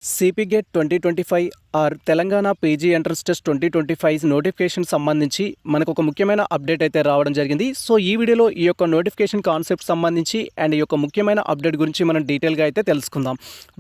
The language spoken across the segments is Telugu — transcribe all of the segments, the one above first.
CP gate 2025 or Telangana PG entrance test 2025 notification సంబంధించి మనకు ఒక ముఖ్యమైన అప్డేట్ అయితే రావడం జరిగింది. సో ఈ వీడియోలో ఈ యొక్క నోటిఫికేషన్ కాన్సెప్ట్ సంబంధించి అండ్ ఈ యొక్క ముఖ్యమైన అప్డేట్ గురించి మనం డీటెయిల్గా అయితే తెలుసుకుందాం.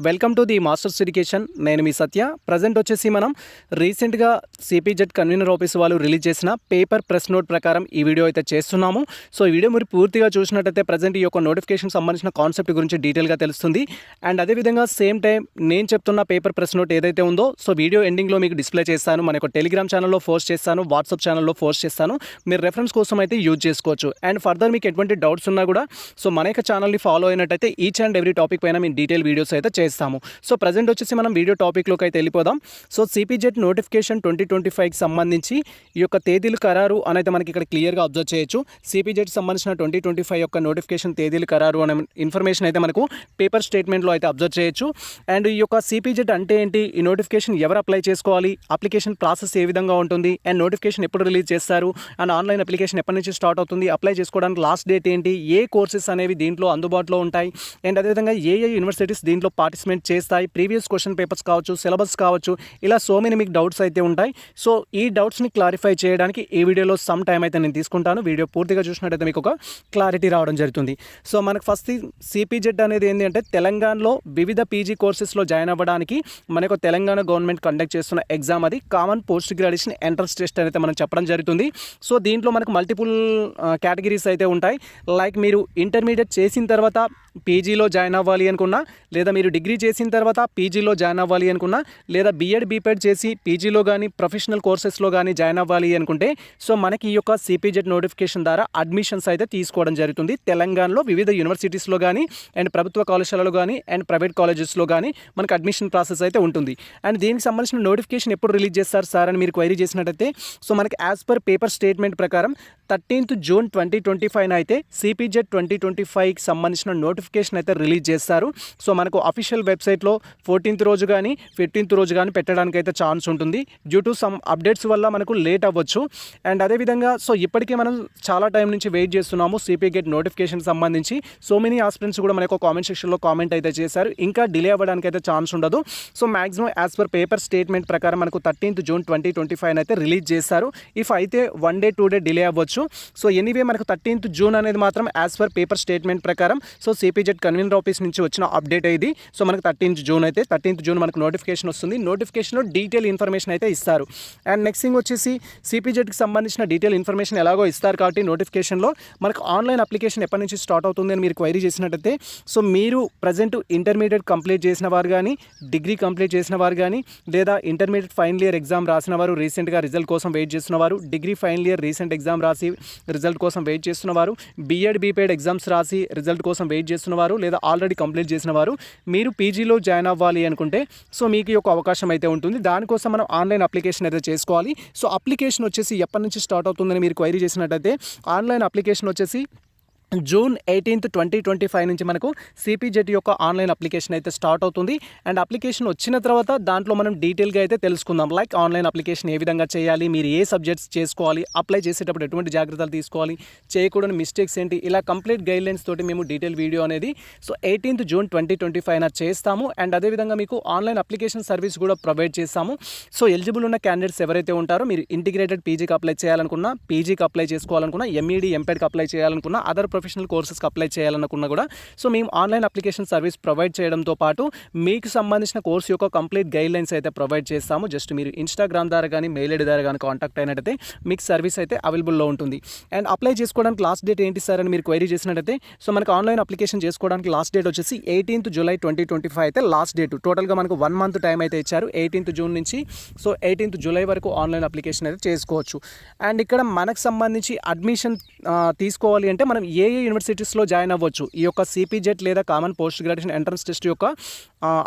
Welcome to the masters education. నేను మీ సత్య. ప్రజెంట్ వచ్చేసి మనం రీసెంట్గా సిపిజెడ్ కన్వీనర్ ఆఫీస్ వాళ్ళు రిలీజ్ చేసిన పేపర్ ప్రెస్ నోట్ ప్రకారం ఈ వీడియో అయితే చేస్తున్నాము. సో ఈ వీడియో మీరు పూర్తిగా చూసినట్టయితే ప్రజెంట్ ఈ యొక్క నోటిఫికేషన్ సంబంధించిన కాన్సెప్ట్ గురించి డీటెయిల్గా తెలుస్తుంది. అండ్ అదేవిధంగా సేమ్ టైం నేను చెప్తున్న పేపర్ ప్రెస్ నోట్ ఏదైతే ఉందో సో వీడియో ఎండింగ్లో మీకు డిస్ప్లే చేస్తాను. మన యొక్క టెలిగ్రామ్ ఛానల్లో పోస్ట్ చేస్తాను, వాట్సాప్ ఛానల్లో పోస్ట్ చేస్తాను. మీరు రెఫరెన్స్ కోసం అయితే యూజ్ చేసుకోవచ్చు. అండ్ ఫర్దర్ మీకు ఎటువంటి డౌట్స్ ఉన్నా కూడా సో మన యొక్క ఛానల్ని ఫాలో అయినట్టయితే ఈచ్ అండ్ ఎవ్రీ టాపిక్ పైన మేము డీటెయిల్ వీడియోస్ అయితే చేస్తాము. సో ప్రజెంట్ వచ్చేసి మనం వీడియో టాపిక్లోకి అయితే వెళ్ళిపోదాం. సో సిపిజెడ్ నోటిఫికేషన్ 2025కి సంబంధించి ఈ యొక్క తేదీలు ఖరారు అనేది మనకి ఇక్కడ క్లియర్గా అబ్జర్వ్ చేయొచ్చు. సిపిజెడ్ సంబంధించిన 2025 యొక్క నోటిఫికేషన్ తేదీలు ఖరారు అనే ఇన్ఫర్మేషన్ అయితే మనకు పేపర్ స్టేట్మెంట్లో అయితే అబ్జర్వ్ చేయొచ్చు. అండ్ ఈ యొక్క సిపిజెడ్ అంటే ఏంటి, ఈ నోటిఫికేషన్ ఎవరు అప్లై చేసుకోవాలి, అప్లికేషన్ ప్రాసెస్ ఏ విధంగా ఉంటుంది, అండ్ నోటిఫికేషన్ ఎప్పుడు రిలీజ్ చేస్తారు, అండ్ ఆన్లైన్ అప్లికేషన్ ఎప్పటి నుంచి స్టార్ట్ అవుతుంది, అప్లై చేసుకోవడానికి లాస్ట్ డేట్ ఏంటి, ఏ కోర్సెస్ అనేవి దీంట్లో అందుబాటులో ఉంటాయి, అండ్ అదేవిధంగా ఏ యూనివర్సిటీస్ దీంట్లో పార్టిసిపేట్ చేస్తాయి, ప్రీవియస్ క్వశ్చన్ పేపర్స్ కావచ్చు, సిలబస్ కావచ్చు, ఇలా సో మెనీ మీకు డౌట్స్ అయితే ఉంటాయి. సో ఈ డౌట్స్ని క్లారిఫై చేయడానికి ఈ వీడియోలో సమ్ టైం అయితే నేను తీసుకుంటాను. వీడియో పూర్తిగా చూసినట్టయితే మీకు ఒక క్లారిటీ రావడం జరుగుతుంది. సో మనకు ఫస్ట్ సిపిజెడ్ అనేది ఏంటి అంటే తెలంగాణలో వివిధ పీజీ కోర్సెస్లో జాయిన్ అవ్వడానికి మనకు తెలంగాణ గవర్నమెంట్ కండక్ట్ చేస్తున్న ఎగ్జామ్ అది common post graduation entrance test అయితే మనం చెప్పడం జరుగుతుంది. సో దీంట్లో మనకు మల్టిపుల్ కేటగిరీస్ అయితే ఉంటాయి. లైక్ మీరు ఇంటర్మీడియట్ చేసిన తర్వాత పీజీలో జాయిన్ అవ్వాలి అనుకున్నా, లేదా మీరు డిగ్రీ చేసిన తర్వాత పీజీలో జాయిన్ అవ్వాలి అనుకున్నా, లేదా బీఎడ్ బీపెడ్ చేసి పీజీలో కానీ ప్రొఫెషనల్ కోర్సెస్లో కానీ జాయిన్ అవ్వాలి అనుకుంటే సో మనకి ఈ యొక్క సిపిజెడ్ నోటిఫికేషన్ ద్వారా అడ్మిషన్స్ అయితే తీసుకోవడం జరుగుతుంది. తెలంగాణలో వివిధ యూనివర్సిటీస్లో కానీ అండ్ ప్రభుత్వ కళాశాలలో కానీ అండ్ ప్రైవేట్ కాలేజెస్లో కానీ మనకు అడ్మిషన్ ప్రాసెస్ అయితే ఉంటుంది. అండ్ దీనికి సంబంధించిన నోటిఫికేషన్ ఎప్పుడు రిలీజ్ చేస్తారు సార్ అని మీరు క్వైరీ చేసినట్టయితే సో మనకి యాజ్ పర్ పేపర్ స్టేట్మెంట్ ప్రకారం 13th June 2025 అయితే సిపిజెడ్ 2025కి సంబంధించిన నోటిఫికేషన్ అయితే రిలీజ్ చేస్తారు. సో మనకు అఫీషియల్ వెబ్సైట్లో 14th రోజు కానీ 15th రోజు కానీ పెట్టడానికి అయితే ఛాన్స్ ఉంటుంది. డ్యూ టు సమ్ అప్డేట్స్ వల్ల మనకు లేట్ అవ్వచ్చు. అండ్ అదేవిధంగా సో ఇప్పటికే మనం చాలా టైం నుంచి వెయిట్ చేస్తున్నాము సిపిగెట్ నోటిఫికేషన్ సంబంధించి. సో మెనీ ఆస్పిరెంట్స్ కూడా మనకు కామెంట్ సెక్షన్లో కామెంట్ అయితే చేశారు. ఇంకా డిలే అవ్వడానికి అయితే ఛాన్స్ ఉండదు. So maximum as per paper statement ప్రకారం మనకు 13th June 2025 అయితే రిలీజ్ చేస్తారు. ఇఫ్ అయితే 1 day 2 day డిలే అవ్వచ్చు. సో ఎనీవే మనకు 13th June అనేది మాత్రం యాజ్ పర్ పేపర్ స్టేట్మెంట్ ప్రకారం సో సిపిజెడ్ కన్వీనర్ ఆఫీస్ నుంచి వచ్చిన అప్డేట్ ఇది. సో మనకు 13th June అయితే 13th June మనకు నోటిఫికేషన్ వస్తుంది. నోటిఫికేషన్లో డీటెయిల్ ఇన్ఫర్మేషన్ అయితే ఇస్తారు. అండ్ నెక్స్ట్ థింగ్ వచ్చేసి సిపిజెడ్కి సంబంధించిన డీటెయిల్ ఇన్ఫర్మేషన్ ఎలాగో ఇస్తారు కాబట్టి నోటిఫికేషన్లో మనకు ఆన్లైన్ అప్లికేషన్ ఎప్పటి నుంచి స్టార్ట్ అవుతుంది అని మీరు క్వైరీ చేసినట్టయితే సో మీరు ప్రజెంట్ ఇంటర్మీడియట్ కంప్లీట్ చేసిన వారు కానీ, డిగ్రీ కంప్లీట్ చేసిన వారు కానీ, లేదా ఇంటర్మీడియట్ ఫైనల్ ఇయర్ ఎగ్జామ్ రాసిన వారు, రీసెంట్గా రిజల్ట్ కోసం వెయిట్ చేస్తున్నవారు, degree final year recent exam రాసి రిజల్ట్ కోసం వెయిట్ చేస్తున్నవారు, బీఎడ్ బీపీఎడ్ ఎగ్జామ్స్ రాసి రిజల్ట్ కోసం వెయిట్ చేస్తున్నవారు, లేదా ఆల్రెడీ కంప్లీట్ చేసిన వారు మీరు పీజీలో జాయిన్ అవ్వాలి అనుకుంటే సో మీకు ఒక అవకాశం అయితే ఉంటుంది. దానికోసం మనం ఆన్లైన్ అప్లికేషన్ అయితే చేసుకోవాలి. సో అప్లికేషన్ వచ్చేసి ఎప్పటి నుంచి స్టార్ట్ అవుతుందని మీరు క్వైరీ చేసినట్టయితే ఆన్లైన్ అప్లికేషన్ వచ్చేసి June 18th 2025 నుంచి మనకు సిపిజెడ్ యొక్క ఆన్లైన్ అప్లికేషన్ అయితే స్టార్ట్ అవుతుంది. అండ్ అప్లికేషన్ వచ్చిన తర్వాత దాంట్లో మనం డీటెయిల్గా అయితే తెలుసుకుందాం. లైక్ ఆన్లైన్ అప్లికేషన్ ఏ విధంగా చేయాలి, మీరు ఏ సబ్జెక్ట్స్ చేసుకోవాలి, అప్లై చేసేటప్పుడు ఎటువంటి జాగ్రత్తలు తీసుకోవాలి, చేయకూడని మిస్టేక్స్ ఏంటి, ఇలా కంప్లీట్ గైడ్లైన్స్ తోటి మేము డీటెయిల్ వీడియో అనేది సో 18th June 2025 చేస్తాము. అండ్ అదేవిధంగా మీకు ఆన్లైన్ అప్లికేషన్ సర్వీస్ కూడా ప్రొవైడ్ చేస్తాము. సో ఎలిజిబుల్ ఉన్న క్యాండిడేట్స్ ఎవరైతే ఉంటారో మీరు ఇంటిగ్రేటెడ్ పీజీకి అప్లై చేయాలనుకున్నా, పీజీకి అప్లై చేసుకోవాలనుకున్నా, ఎంఈడి ఎంపెడ్కి అప్లై చేయాలనుకున్నా, అదర్ ప్రొఫెషనల్ కోర్సెస్కి అప్లై చేయాలనుకున్నా కూడా సో మేము ఆన్లైన్ అప్లికేషన్ సర్వీస్ ప్రొవైడ్ చేయడంతో పాటు మీకు సంబంధించిన కోర్స్ యొక్క కంప్లీట్ గైడ్లైన్స్ అయితే ప్రొవైడ్ చేస్తాము. జస్ట్ మీరు ఇన్స్టాగ్రామ్ ద్వారా కానీ మెయిల్ ఐడి ద్వారా కానీ కాంటాక్ట్ అయినట్టయితే మీకు సర్వీస్ అయితే అవైలబుల్లో ఉంటుంది. అండ్ అప్లై చేసుకోవడానికి లాస్ట్ డేట్ ఏంటి సార్ అని మీరు క్వైరీ చేసినట్టయితే సో మనకు ఆన్లైన్ అప్లికేషన్ చేసుకోవడానికి లాస్ట్ డేట్ వచ్చేసి 18th July 2025 అయితే లాస్ట్ డేట్. టోటల్గా మనకు 1 month టైం అయితే ఇచ్చారు. 18th June నుంచి సో 18th July వరకు ఆన్లైన్ అప్లికేషన్ అయితే చేసుకోవచ్చు. అండ్ ఇక్కడ మనకు సంబంధించి అడ్మిషన్ తీసుకోవాలి అంటే మనం ఏ యూనివర్సిటీస్లో జాయిన్ అవ్వచ్చు. ఈ యొక్క సిపిజెడ్ లేదా common post graduation entrance test యొక్క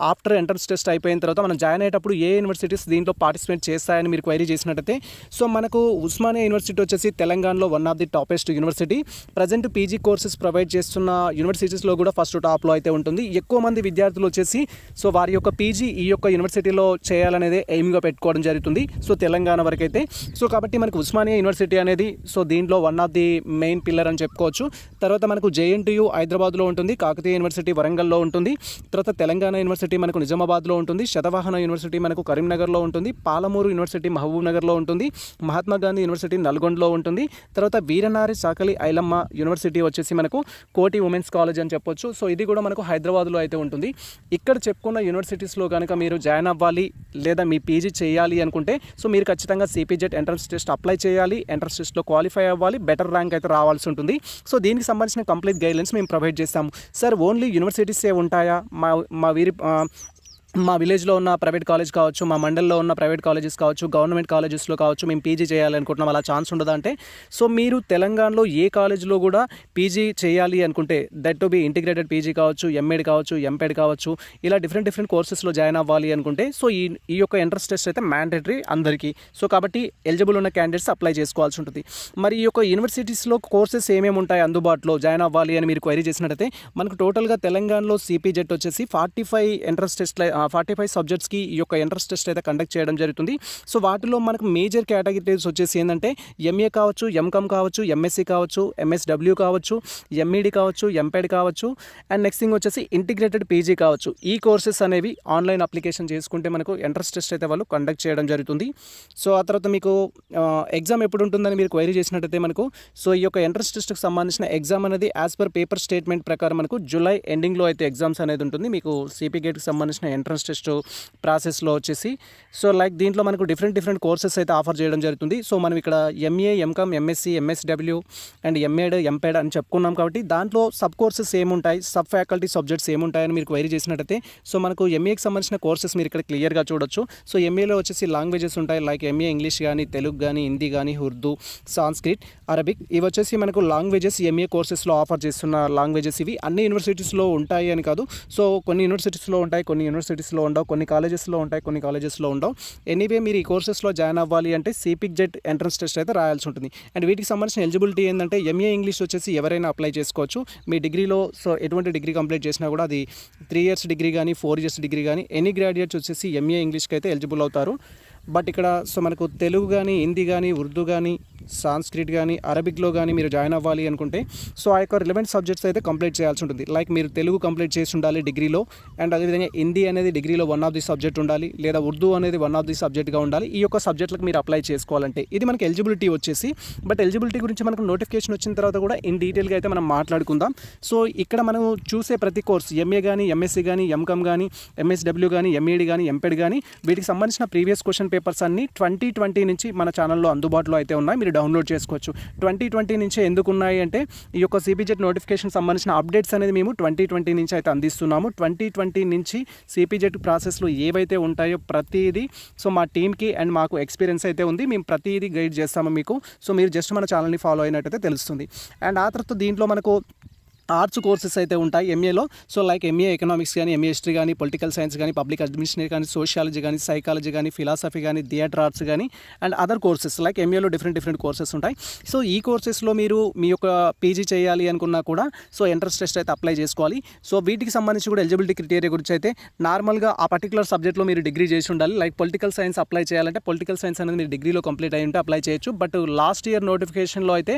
ఆఫ్టర్ ఎంట్రన్స్ టెస్ట్ అయిపోయిన తర్వాత మనం జాయిన్ అయ్యేటప్పుడు ఏ యూనివర్సిటీస్ దీంట్లో పార్టిసిపేట్ చేస్తాయని మీరు క్వైరీ చేసినట్టయితే సో మనకు ఉస్మానియా యూనివర్సిటీ వచ్చేసి తెలంగాణలో one of the toppest university. Present PG courses provide చేస్తున్న యూనివర్సిటీస్లో కూడా ఫస్ట్ టాప్లో అయితే ఉంటుంది. ఎక్కువ మంది విద్యార్థులు వచ్చేసి సో వారి యొక్క పీజీ ఈ యొక్క యూనివర్సిటీలో చేయాలనేది ఎయిమ్గా పెట్టుకోవడం జరుగుతుంది. సో తెలంగాణ వరకు అయితే సో కాబట్టి మనకు ఉస్మానియా యూనివర్సిటీ అనేది సో దీంట్లో one of the main pillar అని చెప్పుకోవచ్చు. తర్వాత మనకు జేఎన్టీయూ హైదరాబాద్లో ఉంటుంది, కాకతీయ యూనివర్సిటీ వరంగల్లో ఉంటుంది, తర్వాత తెలంగాణ యూనివర్సిటీ మనకు నిజామాబాద్లో ఉంటుంది, శతవాహన యూనివర్సిటీ మనకు కరీంనగర్లో ఉంటుంది, పాలమూరు యూనివర్సిటీ మహబూబ్ నగర్లో ఉంటుంది, మహాత్మా గాంధీ యూనివర్సిటీ నల్గొండలో ఉంటుంది, తర్వాత వీరనారి సాకలి ఐలమ్మ యూనివర్సిటీ వచ్చేసి మనకు కోటి ఉమెన్స్ కాలేజ్ అని చెప్పొచ్చు. సో ఇది కూడా మనకు హైదరాబాద్లో అయితే ఉంటుంది. ఇక్కడ చెప్పుకున్న యూనివర్సిటీస్లో కనుక మీరు జాయిన్ అవ్వాలి లేదా మీ పీజీ చేయాలి అనుకుంటే సో మీరు ఖచ్చితంగా సిపిజెట్ ఎంట్రన్స్ టెస్ట్ అప్లై చేయాలి, ఎంట్రన్స్ టెస్ట్లో క్వాలిఫై అవ్వాలి, బెటర్ ర్యాంక్ అయితే రావాల్సి ఉంటుంది. సో దీనికి సంబంధించిన కంప్లీట్ గైడ్లైన్స్ మేము ప్రొవైడ్ చేస్తాము. సార్ ఓన్లీ యూనివర్సిటీసే ఉంటాయా? మా విలేజ్లో ఉన్న ప్రైవేట్ కాలేజ్ కావచ్చు, మా మండల్లో ఉన్న ప్రైవేట్ కాలేజెస్ కావచ్చు, గవర్నమెంట్ కాలేజెస్లో కావచ్చు మేము పీజీ చేయాలనుకుంటున్నాం, అలా ఛాన్స్ ఉండదా అంటే సో మీరు తెలంగాణలో ఏ కాలేజ్లో కూడా పీజీ చేయాలి అనుకుంటే that to be integrated PG కావచ్చు, ఎంఏడ్ కావచ్చు, ఎంపెడ్ కావచ్చు, ఇలా డిఫరెంట్ కోర్సెస్లో జాయిన్ అవ్వాలి అనుకుంటే సో ఈ యొక్క ఎంట్రన్స్ టెస్ట్ అయితే మ్యాండేటరీ అందరికీ. సో కాబట్టి ఎలిజిబుల్ ఉన్న క్యాండిడేట్స్ అప్లై చేసుకోవాల్సి ఉంటుంది. మరి ఈ యొక్క యూనివర్సిటీస్లో కోర్సెస్ ఏమేమి ఉంటాయి అందుబాటులో జాయిన్ అవ్వాలి అని మీరు క్వైరీ చేసినట్టయితే మనకు టోటల్గా తెలంగాణలో సిపిజెట్ వచ్చేసి 45 ఎంట్రన్స్ టెస్ట్ 45 సబ్జెక్ట్స్కి ఈ యొక్క ఎంట్రన్స్ టెస్ట్ అయితే కండక్ట్ చేయడం జరుగుతుంది. సో వాటిలో మనకు మేజర్ కేటగిరీస్ వచ్చేసి ఏంటంటే ఎంఏ కావచ్చు, ఎంకామ్ కావచ్చు, ఎంఎస్సి కావచ్చు, ఎంఎస్డబ్ల్యూ కావచ్చు, ఎంఈడి కావచ్చు, ఎంపెడ్ కావచ్చు, అండ్ నెక్స్ట్ థింగ్ వచ్చేసి ఇంటిగ్రేటెడ్ పీజీ కావచ్చు. ఈ కోర్సెస్ అనేవి ఆన్లైన్ అప్లికేషన్ చేసుకుంటే మనకు ఎంట్రన్స్ టెస్ట్ అయితే వాళ్ళు కండక్ట్ చేయడం జరుగుతుంది. సో ఆ తర్వాత మీకు ఎగ్జామ్ ఎప్పుడు ఉంటుందని మీరు క్వైరీ చేసినట్టయితే మనకు సో ఈ యొక్క ఎంట్రన్స్ టెస్ట్కి సంబంధించిన ఎగ్జామ్ అనేది యాజ్ పర్ పేపర్ స్టేట్మెంట్ ప్రకారం మనకు జూలై ఎండింగ్లో అయితే ఎగ్జామ్స్ అనేది ఉంటుంది. మీకు సిపి గేట్కి సంబంధించిన ఎంట్రన్స్ టెస్ట్ ప్రాసెస్లో వచ్చేసి సో లైక్ దీంట్లో మనకు డిఫరెంట్ కోర్సెస్ అయితే ఆఫర్ చేయడం జరుగుతుంది. సో మనం ఇక్కడ MA, MCom, MSc, MSW and MEd, MPEd అని చెప్పుకున్నాం కాబట్టి దాంట్లో సబ్ కోర్సెస్ ఏముంటాయి, సబ్ ఫ్యాకల్టీ సబ్జెక్ట్స్ ఏముంటాయని మీరు క్వైరీ చేసినట్టయితే సో మనకు ఎంఏకి సంబంధించిన కోర్సెస్ మీరు ఇక్కడ క్లియర్గా చూడొచ్చు. సో ఎంఏలో వచ్చేసి లాంగ్వేజెస్ ఉంటాయి, లైక్ ఎంఏ ఇంగ్లీష్ కానీ, తెలుగు కానీ, హిందీ కానీ, ఉర్దూ, సాంస్క్రిట్, అరబిక్, ఇవి వచ్చేసి మనకు లాంగ్వేజెస్ ఎంఏ కోర్సెస్లో ఆఫర్ చేస్తున్న లాంగ్వేజెస్. ఇవి అన్ని యూనివర్సిటీస్లో ఉంటాయి అని కాదు. సో కొన్ని యూనివర్సిటీస్లో ఉంటాయి, కొన్ని యూనివర్సిటీస్లో ఉండవు, కొన్ని కాలేజెస్లో ఉంటాయి, కొన్ని కాలేజెస్లో ఉండవు. ఎనీవే మీరు ఈ కోర్సెస్లో జాయిన్ అవ్వాలి అంటే సిపిజెట్ ఎంట్రన్స్ టెస్ట్ అయితే రాయాల్సి ఉంటుంది. అండ్ వీటికి సంబంధించిన ఎలిజిబిలిటీ ఏంటంటే ఎంఏ ఇంగ్లీష్ వచ్చేసి ఎవరైనా అప్లై చేసుకోవచ్చు. మీ డిగ్రీలో సో ఎటువంటి డిగ్రీ కంప్లీట్ చేసినా కూడా అది 3 years డిగ్రీ కానీ 4 years డిగ్రీ కానీ ఎనీ గ్రాడ్యుయేట్స్ వచ్చేసి ఎంఏ ఇంగ్లీష్కి అయితే ఎలిజిబుల్ అవుతారు. బట్ ఇక్కడ సో మనకు తెలుగు కానీ, హిందీ కానీ, ఉర్దూ కానీ, సాంస్క్రిట్ కానీ, అరబిక్లో కానీ మీరు జాయిన్ అవ్వాలి అనుకుంటే సో ఆ యొక్క రిలవెంట్ సబ్జెక్ట్స్ అయితే కంప్లీట్ చేయాల్సి ఉంటుంది. లైక్ మీరు తెలుగు కంప్లీట్ చేసి ఉండాలి డిగ్రీలో, అండ్ అదేవిధంగా హిందీ అనేది డిగ్రీలో వన్ ఆఫ్ ది సబ్జెక్ట్ ఉండాలి, లేదా ఉర్దూ అనేది వన్ ఆఫ్ ది సబ్జెక్ట్గా ఉండాలి. ఈ యొక్క సబ్జెక్టులకు మీరు అప్లై చేసుకోవాలంటే ఇది మనకి ఎలిజిబిలిటీ వచ్చేసి. బట్ ఎలిజిబిలిటీ గురించి మనకు నోటిఫికేషన్ వచ్చిన తర్వాత కూడా ఇన్ డీటెయిల్గా అయితే మనం మాట్లాడుకుందాం. సో ఇక్కడ మనం చూసే ప్రతి కోర్స్ ఎంఏ కానీ, ఎంఎస్సి కానీ, ఎంకామ్ కానీ, ఎంఎస్డబ్ల్యూ కానీ, ఎంఈడి కానీ, ఎంపెడ్ కానీ వీటికి సంబంధించిన ప్రీవియస్ క్వశ్చన్ పేపర్స్ అన్ని 2020 నుంచి మన ఛానల్లో అందుబాటులో అయితే ఉన్నాయి, మీరు డౌన్లోడ్ చేసుకోవచ్చు. 2020 నుంచే ఎందుకు ఉన్నాయి అంటే ఈ యొక్క సిపిజెట్ నోటిఫికేషన్ సంబంధించిన అప్డేట్స్ అనేది మేము 2020 నుంచి అయితే అందిస్తున్నాము. 2020 నుంచి సిపిజెట్ ప్రాసెస్లో ఏవైతే ఉంటాయో ప్రతిదీ సో మా టీమ్కి అండ్ మాకు ఎక్స్పీరియన్స్ అయితే ఉంది, మేము ప్రతిదీ గైడ్ చేస్తాము మీకు. సో మీరు జస్ట్ మన ఛానల్ని ఫాలో అయినట్టయితే తెలుస్తుంది. అండ్ ఆ తర్వాత దీంట్లో మనకు ఆర్ట్స్ కోర్సెస్ అయితే ఉంటాయి ఎంఏలో. సో లైక్ ఎంఏ ఎకనామిక్స్ కానీ, ఎంఏ హిస్టరీ కానీ, పొలిటికల్ సైన్స్ కానీ, పబ్లిక్ అడ్మినిస్ట్రేషన్ కానీ, సోషియాలజీ కానీ, సైకాలజీ కానీ, ఫిలాసఫీ కానీ, థియేటర్ ఆర్ట్స్ కానీ అండ్ అదర్ కోర్సెస్ లైక్ ఎంఏలో డిఫరెంట్ కోర్సెస్ ఉంటాయి. సో ఈ కోర్సెస్లో మీరు మీ యొక్క పీజీ చేయాలి అనుకున్నా కూడా సో ఎంట్రన్స్ టెస్ట్ అయితే అప్లై చేసుకోవాలి. సో వీటికి సంబంధించి కూడా ఎలిజిబిలిటీ క్రైటీరియా గురించి అయితే నార్మల్గా ఆ పర్టికులర్ సబ్జెక్ట్లో మీరు డిగ్రీ చేసి ఉండాలి. లైక్ పొలిటికల్ సైన్స్ అప్లై చేయాలంటే పొలిటికల్ సైన్స్ అనేది మీరు డిగ్రీలో కంప్లీట్ అయ్యి ఉంటే అప్లై చేయొచ్చు. బట్ లాస్ట్ ఇయర్ నోటిఫికేషన్లో అయితే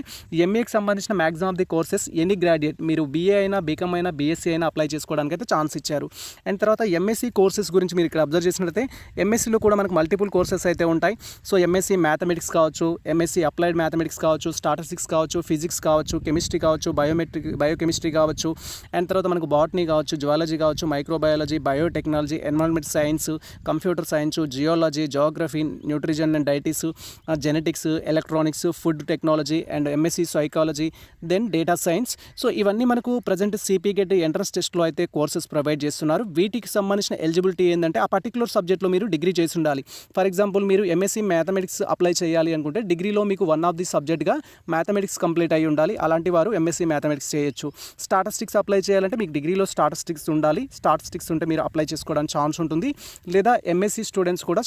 ఎంఏకి సంబంధించిన maximum of the courses any graduate మీరు బీఏ అయినా, బీకామ్ అయినా, బీఎస్సీ అయినా అప్లై చేసుకోవడానికి అయితే ఛాన్స్ ఇచ్చారు. అండ్ తర్వాత ఎంఎస్సీ కోర్సెస్ గురించి మీరు ఇక్కడ అబ్జర్వ్ చేసినట్లయితే ఎంఎస్సీలో కూడా మనకు మల్టిపుల్ కోర్సెస్ అయితే ఉంటాయి. సో ఎంఎస్సీ మ్యాథమెటిక్స్ కావచ్చు, ఎంఎస్సీ అప్లైడ్ మ్యాథమెటిక్స్ కావచ్చు, స్టాటిస్టిక్స్ కావచ్చు, ఫిజిక్స్ కావచ్చు, కెమిస్ట్రీ కావచ్చు, బయోకెమిస్ట్రీ కావచ్చు, అండ్ తర్వాత మనకు బాటనీ కావచ్చు, జువాలజీ కావచ్చు, microbiology, biotechnology, environment science, computer science, geology, geography, nutrition and dietetics, genetics, electronics, food technology and MSc psychology, then data science. So ఇవన్నీ మనకు ప్రజెంట్ సిపిగెట్ ఎంట్రన్స్ టెస్ట్లో అయితే కోర్సెస్ ప్రొవైడ్ చేస్తున్నారు. వీటికి సంబంధించిన ఎలిజిబిలిటీ ఏంటంటే ఆ పర్టికులర్ సబ్జెక్ట్లో మీరు డిగ్రీ చేసి ఉండాలి. ఫర్ ఎగ్జాంపుల్ మీరు ఎంఎస్సీ మ్యాథమెటిక్స్ అప్లై చేయాలి అనుకుంటే డిగ్రీలో మీకు వన్ ఆఫ్ ది సబ్జెక్ట్గా మ్యాథమెటిక్స్ కంప్లీట్ అయ్యి ఉండాలి. అలాంటి వారు ఎంఎస్సీ మ్యాథమెటిక్స్ చేయొచ్చు. స్టాటిస్టిక్స్ అప్లై చేయాలంటే మీకు డిగ్రీలో స్టాటిస్టిక్స్ ఉండాలి. స్టాటిస్టిక్స్ ఉంటే మీరు అప్లై చేసుకోవడానికి ఛాన్స్ ఉంటుంది. లేదా ఎంఎస్సీ స్టూడెంట్స్ కూడా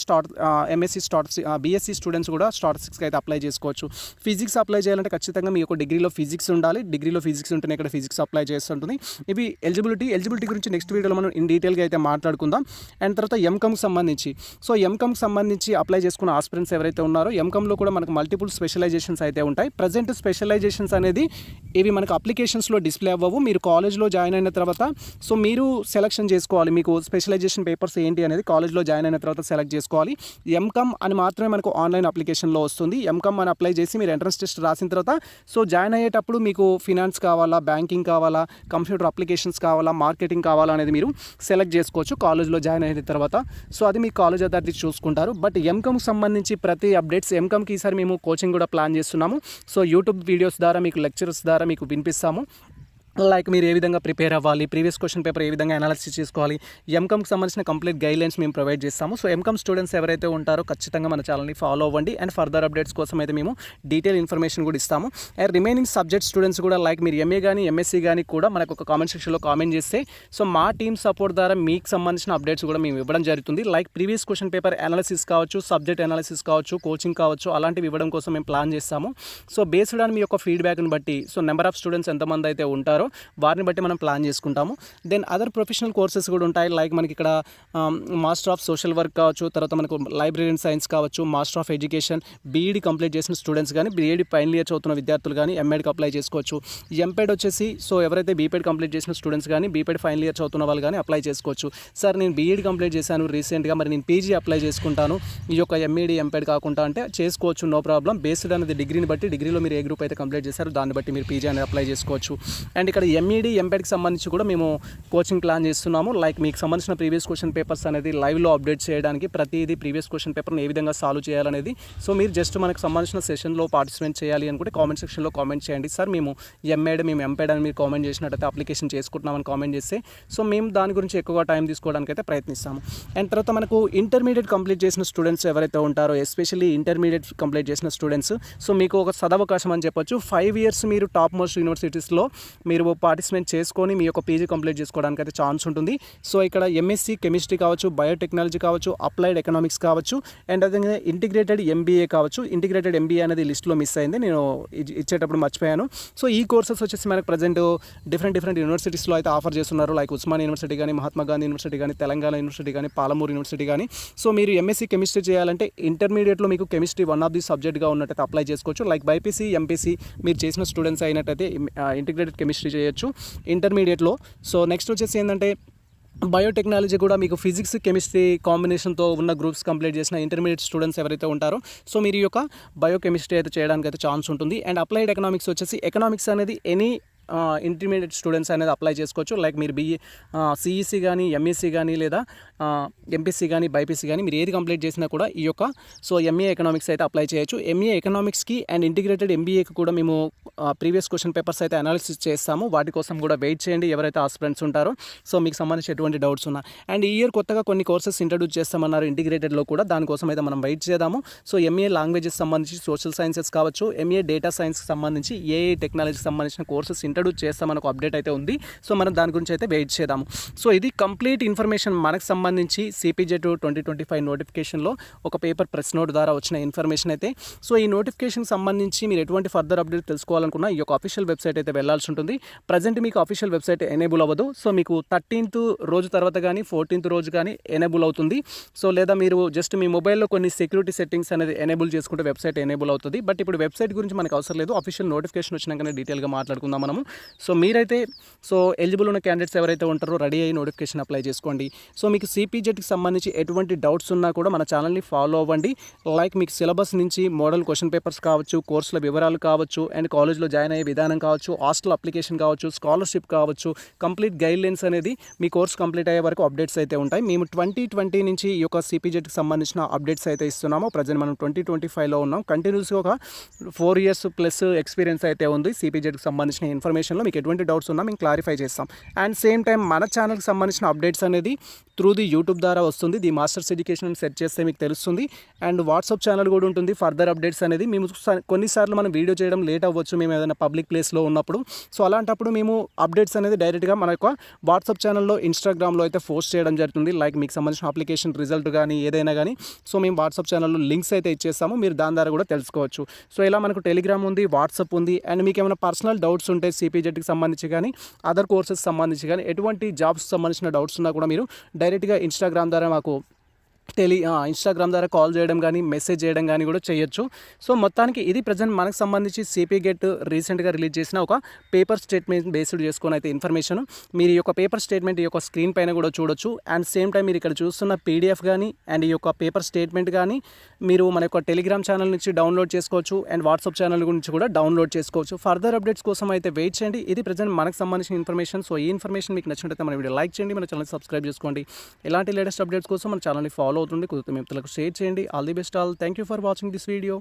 బీఎస్సీ స్టూడెంట్స్ కూడా స్టాటిస్టిక్స్కి అయితే అప్లై చేసుకోవచ్చు. ఫిజిక్స్ అప్లై చేయాలంటే ఖచ్చితంగా మీ యొక్క డిగ్రీలో ఫిజిక్స్ ఉండాలి. డిగ్రీలో ఫిజిక్స్ ఉంటేనే ఇక్కడ ఫిజిక్స్ ఫిజిక్స్ అప్లై చేస్తుంటుంది. ఇవి ఎలిజిబిలిటీ గురించి నెక్స్ట్ వీడియోలో మనం ఇన్ డీటెయిల్గా అయితే మాట్లాడుకుందాం. అండ్ తర్వాత ఎంకామ్కి సంబంధించి ఎంకామ్కి సంబంధించి అప్లై చేసుకున్న ఆస్పిరెంట్స్ ఎవరైతే ఉన్నారో ఎంకామ్లో కూడా మనకు మల్టిపుల్ స్పెషలైజేషన్స్ అయితే ఉంటాయి. ప్రజెంట్ స్పెషలైజేషన్స్ అనేది ఇవి మనకు అప్లికేషన్స్లో డిస్ప్లే అవ్వవు. మీరు కాలేజ్లో జాయిన్ అయిన తర్వాత మీరు సెలెక్షన్ చేసుకోవాలి. మీకు స్పెషలైజేషన్ పేపర్స్ ఏంటి అనేది కాలేజ్లో జాయిన్ అయిన తర్వాత సెలెక్ట్ చేసుకోవాలి. ఎంకామ్ అని మాత్రమే మనకు ఆన్లైన్ అప్లికేషన్లో వస్తుంది. ఎంకామ్ అని అప్లై చేసి మీరు ఎంట్రన్స్ టెస్ట్ రాసిన తర్వాత జాయిన్ అయ్యేటప్పుడు మీకు ఫినాన్స్ కావాలా, బ్యాంకింగ్ కావాలా, కంప్యూటర్ అప్లికేషన్స్ కావాలా, మార్కెటింగ్ కావాలా అనేది మీరు సెలెక్ట్ చేసుకోవచ్చు కాలేజ్లో జాయిన్ అయిన తర్వాత. అది మీ కాలేజ్ అథారిటీ చూసుకుంటారు. బట్ ఎంకామ్కి సంబంధించి ప్రతి అప్డేట్స్ ఎంకామ్కి ఈసారి మేము కోచింగ్ కూడా ప్లాన్ చేస్తున్నాము. యూట్యూబ్ వీడియోస్ ద్వారా మీకు లెక్చర్స్ ద్వారా మీకు వినిపిస్తాము. లైక్ మీరు ఏ విధంగా ప్రిపేర్ అవ్వాలి, ప్రీవియస్ క్వశ్చన్ పేపర్ ఏ విధంగా అనాలిసిస్ చేసుకోవాలి, ఎంకామ్కి సంబంధించిన కంప్లీట్ గైడ్లైన్స్ మేము ప్రొవైడ్ చేస్తాము. ఎంకామ్ స్టూడెంట్స్ ఎవరైతే ఉంటారో ఖచ్చితంగా మన ఛానల్ని ఫాలో అవ్వండి. అండ్ ఫర్దర్ అప్డేట్స్ కోసం అయితే మేము డీటెయిల్ ఇన్ఫర్మేషన్ కూడా ఇస్తాము. అండ్ రిమైనింగ్ సబ్జెక్ట్ స్టూడెంట్స్ కూడా లైక్ మీరు ఎంఏ కానీ ఎంఎస్సీ కానీ కూడా మనకు ఒక కామెంట్ సెక్షన్లో కామెంట్ చేస్తే మా టీమ్ సపోర్ట్ ద్వారా మీకు సంబంధించిన అప్డేట్స్ కూడా మేము ఇవ్వడం జరుగుతుంది. Like previous question paper analysis కావచ్చు, సబ్జెక్ట్ అనాలిసిస్ కావచ్చు, కోచింగ్ కావచ్చు, అలాంటివి ఇవ్వడం కోసం మేము ప్లాన్ చేస్తాము. బేస్డ్ ఆన్ మీ యొక్క ఫీడ్బ్యాక్ని బట్టి నెంబర్ ఆఫ్ స్టూడెంట్స్ ఎంతమంది అయితే ఉంటారో వారిని బట్టి మనం ప్లాన్ చేసుకుంటాము. దెన్ అదర్ ప్రొఫెషనల్ కోర్సెస్ కూడా ఉంటాయి. లైక్ మనకి ఇక్కడ మాస్టర్ ఆఫ్ సోషల్ వర్క్ కావచ్చు, తర్వాత మనకు లైబ్రరీ సైన్స్ కావచ్చు, master of education, BEd complete చేసిన స్టూడెంట్స్ కానీ, బీఈడి ఫైనల్ ఇయర్ చదువుతున్న విద్యార్థులు కానీ ఎంఎడ్కి అప్లై చేసుకోవచ్చు. ఎంపెడ్ వచ్చేసి ఎవరైతే బీపెడ్ కంప్లీట్ చేసిన స్టూడెంట్స్ కానీ, బీపెడ్ ఫైనల్ ఇయర్ చదువుతున్న వాళ్ళు కానీ అప్లై చేసుకోవచ్చు. సార్ నేను బీఈడి కంప్లీట్ చేశాను రీసెంట్గా, మరి నేను పీజీ అప్లై చేసుకుంటాను ఈ యొక్క ఎంఈడి ఎంపెడ్ కాకుండా అంటే చేసుకోవచ్చు, నో ప్రాబ్లం. బేస్డ్ అనేది డిగ్రీని బట్టి, డిగ్రీలో మీరు ఏ గ్రూప్ అయితే కంప్లీట్ చేశారో దాన్ని బట్టి మీరు పీజీ అనేది అప్లై చేసుకోవచ్చు. అండ్ ఇక్కడ ఎంఈడి ఎంపెడ్కి సంబంధించి కూడా మేము కోచింగ్ ప్లాన్ చేస్తున్నాము. లైక్ మీకు సంబంధించిన ప్రీవియస్ క్వశ్చన్ పేపర్స్ అనేది లైవ్లో అప్డేట్ చేయడానికి, ప్రతిదీ ప్రీవియస్ క్వశ్చన్ పేపర్ని ఏ విధంగా సాల్వ్ చేయాలనేది మీరు జస్ట్ మనకు సంబంధించిన సెషన్లో పార్టిసిపేట్ చేయాలి అనుకుంటే కామెంట్ సెక్షన్లో కామెంట్ చేయండి. సార్ మేము ఎంఏడ్ మేము ఎంపెడ్ అని మీరు కామెంట్ చేసినట్టయితే అప్లికేషన్ చేసుకుంటున్నామని కామెంట్ చేస్తే మేము దాని గురించి ఎక్కువగా టైం తీసుకోవడానికి అయితే ప్రయత్నిస్తాము. అండ్ తర్వాత మనకు ఇంటర్మీడియట్ కంప్లీట్ చేసిన స్టూడెంట్స్ ఎవరైతే ఉంటారో, ఎస్పెషల్లీ ఇంటర్మీడియట్ కంప్లీట్ చేసిన స్టూడెంట్స్ మీకు ఒక సదవకాశం అని చెప్పొచ్చు. 5 years మీరు టాప్ మోస్ట్ యూనివర్సిటీస్లో మీరు పార్టిసిపేట్ చేసుకొని మీ యొక్క పీజీ కంప్లీట్ చేసుకోవడానికి అయితే ఛాన్స్ ఉంటుంది. ఇక్కడ ఎంఎస్సీ కెమిస్ట్రీ కావచ్చు, బయోటెక్నాలజీ కావచ్చు, అప్లైడ్ ఎకనామిక్స్ కావచ్చు, అండ్ అదేవిధంగా ఇంటిగ్రేటెడ్ ఎంబీఏ కావచ్చు. ఇంటిగ్రేటెడ్ ఎంబీఏ అనేది లిస్ట్లో మిస్ అయింది, నేను ఇచ్చేటప్పుడు మర్చిపోయాను. ఈ కోర్సెస్ వచ్చేసి మనకు ప్రజెంట్ డిఫరెంట్ యూనివర్సిటీస్లో అయితే ఆఫర్ చేస్తున్నారు. లైక్ ఉస్మానియా యూనివర్సిటీ కానీ, మహాత్మా గాంధీ యూనివర్సిటీ కానీ, తెలంగాణ యూనివర్సిటీ కానీ, పాలమూరు యూనివర్సిటీ కానీ. మీరు ఎంఎస్సీ కెమిస్ట్రీ చేయాలంటే ఇంటర్మీడియట్లో మీకు కెమిస్ట్రీ వన్ ఆఫ్ ది సబ్జెక్ట్గా ఉన్నట్టయితే అప్లై చేసుకోవచ్చు. లైక్ బైపీసీ, ఎంపీసీ మీరు చేసిన స్టూడెంట్స్ అయినట్టయితే ఇంటిగ్రేటెడ్ కెమిస్ట్రీ చేయొచ్చు ఇంటర్మీడియట్లో. నెక్స్ట్ వచ్చేసి ఏంటంటే బయోటెక్నాలజీ కూడా మీకు ఫిజిక్స్ కెమిస్ట్రీ కాంబినేషన్తో ఉన్న గ్రూప్స్ కంప్లీట్ చేసిన ఇంటర్మీడియట్ స్టూడెంట్స్ ఎవరైతే ఉంటారో మీరు ఈ యొక్క బయోకెమిస్ట్రీ అయితే చేయడానికి అయితే ఛాన్స్ ఉంటుంది. అండ్ అప్లైడ్ ఎకనామిక్స్ వచ్చేసి ఎకనామిక్స్ అనేది ఎనీ ఇంటర్మీడియట్ స్టూడెంట్స్ అనేది అప్లై చేసుకోవచ్చు. లైక్ మీరు సిఈసి కానీ, ఎంఈసి కానీ, లేదా ఎంపీసీ కానీ, బైపీసీ కానీ మీరు ఏది కంప్లీట్ చేసినా కూడా ఈ యొక్క ఎంఏ ఎకనామిక్స్ అయితే అప్లై చేయొచ్చు. ఎంఏ ఎకనామిక్స్కి అండ్ ఇంటిగ్రేటెడ్ ఎంబీఏకి కూడా మేము ప్రీవియస్ క్వశ్చన్ పేపర్స్ అయితే అనాలిసిస్ చేస్తాము. వాటి కోసం కూడా వెయిట్ చేయండి ఎవరైతే ఆస్పిరెంట్స్ ఉంటారో. మీకు సంబంధించి ఎటువంటి డౌట్స్ ఉన్నా. అండ్ ఈ ఇయర్ కొత్తగా కొన్ని కోర్సెస్ ఇంట్రడ్యూస్ చేస్తామన్నారు ఇంటిగ్రేటెడ్లో కూడా, దానికోసం అయితే మనం వెయిట్ చేద్దాము. ఎంఏ లాంగ్వేజెస్ సంబంధించి సోషల్ సైన్సెస్ కావచ్చు, ఎంఏ డేటా సైన్స్కి సంబంధించి ఏఐ టెక్నాలజీకి సంబంధించిన కోర్సెస్ ఇంట్రడ్యూస్ చేస్తామని ఒక అప్డేట్ అయితే ఉంది. మనం దాని గురించి అయితే వెయిట్ చేద్దాము. ఇది కంప్లీట్ ఇన్ఫర్మేషన్ మనకు సంబంధించి సిపిజెట్ 2025 నోటిఫికేషన్లో ఒక పేపర్ ప్రెస్ నోట్ ద్వారా వచ్చిన ఇన్ఫర్మేషన్ అయితే. ఈ నోటిఫికేషన్కి సంబంధించి మీరు ఎటువంటి ఫర్దర్ అప్డేట్ తెలుసుకోవాలనుకున్నా ఈ యొక్క అఫీషియల్ వెబ్సైట్ అయితే వెళ్ళాల్సి ఉంటుంది. ప్రజెంట్ మీకు అఫీషియల్ వెబ్సైట్ ఎనేబుల్ అవ్వదు. మీకు 13th రోజు తర్వాత కానీ 14th రోజు కానీ ఎనేబుల్ అవుతుంది. లేదా మీరు జస్ట్ మీ మొబైల్లో కొన్ని సెక్యూరిటీ సెట్టింగ్స్ అనేది ఎనేబుల్ చేసుకుంటే వెబ్సైట్ ఎనేబుల్ అవుతుంది. బట్ ఇప్పుడు వెబ్సైట్ గురించి మనకు అవసరం లేదు. అఫీషియల్ నోటిఫికేషన్ వచ్చినాకనే డీటెయిల్గా మాట్లాడుకుందాం మనము. మీరైతే ఎలిజిబుల్ ఉన్న క్యాండిడేట్స్ ఎవరైతే ఉంటారో రెడీ అయ్యి నోటిఫికేషన్ అప్లై చేసుకోండి. మీకు సిపిజెట్కి సంబంధించి ఎటువంటి డౌట్స్ ఉన్నా కూడా మన ఛానల్ని ఫాలో అవ్వండి. లైక్ మీకు సిలబస్ నుంచి మోడల్ క్వశ్చన్ పేపర్స్ కావచ్చు, కోర్సుల వివరాలు కావచ్చు, అండ్ కాలేజ్లో జాయిన్ అయ్యే విధానం కావచ్చు, హాస్టల్ అప్లికేషన్ కావచ్చు, స్కాలర్షిప్ కావచ్చు, కంప్లీట్ గైడ్లైన్స్ అనేది మీ కోర్స్ కంప్లీట్ అయ్యే వరకు అప్డేట్స్ అయితే ఉంటాయి. మేము 2020 నుంచి ఈ యొక్క సిపిజెట్కి సంబంధించిన అప్డేట్స్ అయితే ఇస్తున్నాము. ప్రజెంట్ మనం 2025లో ఉన్నాం. కంటిన్యూస్గా ఒక 4 years ప్లస్ ఎక్స్పీరియన్స్ అయితే ఉంది సిపిజెట్కి సంబంధించిన ఇన్ఫర్మేషన్లో. మీకు ఎటువంటి డౌట్స్ ఉన్నా మేము క్లారిఫై చేస్తాం. అండ్ సేమ్ టైం మన ఛానల్కి సంబంధించిన అప్డేట్స్ అనేది త్రూ ది యూట్యూబ్ ద్వారా వస్తుంది. ది మాస్టర్స్ ఎడ్యుకేషన్ సెర్చ్ చేస్తే మీకు తెలుస్తుంది. అండ్ వాట్సాప్ ఛానల్ కూడా ఉంటుంది. ఫర్దర్ అప్డేట్స్ అనేది మేము కొన్నిసార్లు మనం వీడియో చేయడం లేట్ అవ్వచ్చు, మేము ఏదైనా పబ్లిక్ ప్లేస్లో ఉన్నప్పుడు. అలాంటప్పుడు మేము అప్డేట్స్ అనేది డైరెక్ట్గా మన యొక్క వాట్సాప్ ఛానల్లో, ఇన్స్టాగ్రామ్లో అయితే పోస్ట్ చేయడం జరుగుతుంది. లైక్ మీకు సంబంధించిన అప్లికేషన్ రిజల్ట్ కానీ ఏదైనా కానీ మేము వాట్సాప్ ఛానల్లో లింక్స్ అయితే ఇచ్చేస్తాము. మీరు దాని ద్వారా కూడా తెలుసుకోవచ్చు. ఇలా మనకు టెలిగ్రామ్ ఉంది, వాట్సాప్ ఉంది. అండ్ మీకు ఏమైనా పర్సనల్ డౌట్స్ ఉంటే సిపిజెడ్కి సంబంధించి కానీ అదర్ కోర్సెస్ సంబంధించి కానీ ఎటువంటి జాబ్స్ సంబంధించిన డౌట్స్ ఉన్నా కూడా మీరు డైరెక్ట్గా ఇన్స్టాగ్రామ్ ద్వారా మాకు ఇన్స్టాగ్రామ్ ద్వారా కాల్ చేయడం కానీ మెసేజ్ చేయడం కానీ కూడా చేయొచ్చు. సో మొత్తానికి ఇది ప్రజెంట్ మనకు సంబంధించి సిపి గెట్ రీసెంట్గా రిలీజ్ చేసిన ఒక పేపర్ స్టేట్మెంట్ బేస్డ్ చేసుకొని అయితే ఇన్ఫర్మేషన్ మీరు ఈ యొక్క పేపర్ స్టేట్మెంట్ ఈ యొక్క స్క్రీన్ పైన కూడా చూడొచ్చు. అండ్ సేమ్ టైం మీరు ఇక్కడ చూస్తున్న పీడిఎఫ్ కానీ అండ్ ఈ యొక్క పేపర్ స్టేట్మెంట్ కానీ మీరు మన యొక్క టెలిగ్రామ్ ఛానల్ నుంచి డౌన్లోడ్ చేసుకోవచ్చు అండ్ వాట్సాప్ ఛానల్ గురించి కూడా డౌన్లోడ్ చేసుకోవచ్చు. ఫర్దర్ అప్డేట్స్ కోసం అయితే వెయిట్ చేయండి. ఇది ప్రజెంట్ మనకు సంబంధించిన ఇన్ఫర్మేషన్. సో ఈ ఇన్ఫర్మేషన్ మీకు నచ్చినట్లయితే మన వీడియో లైక్ చేయండి, మన ఛానల్ సబ్స్క్రైబ్ చేసుకోండి. ఇలాంటి లేటెస్ట్ అప్డేట్స్ కోసం మన ఛానల్ని ఫాలో అవుతుంది, కుదిరితే మిత్రులకు షేర్ చేయండి. All the best all. Thank you for watching this video.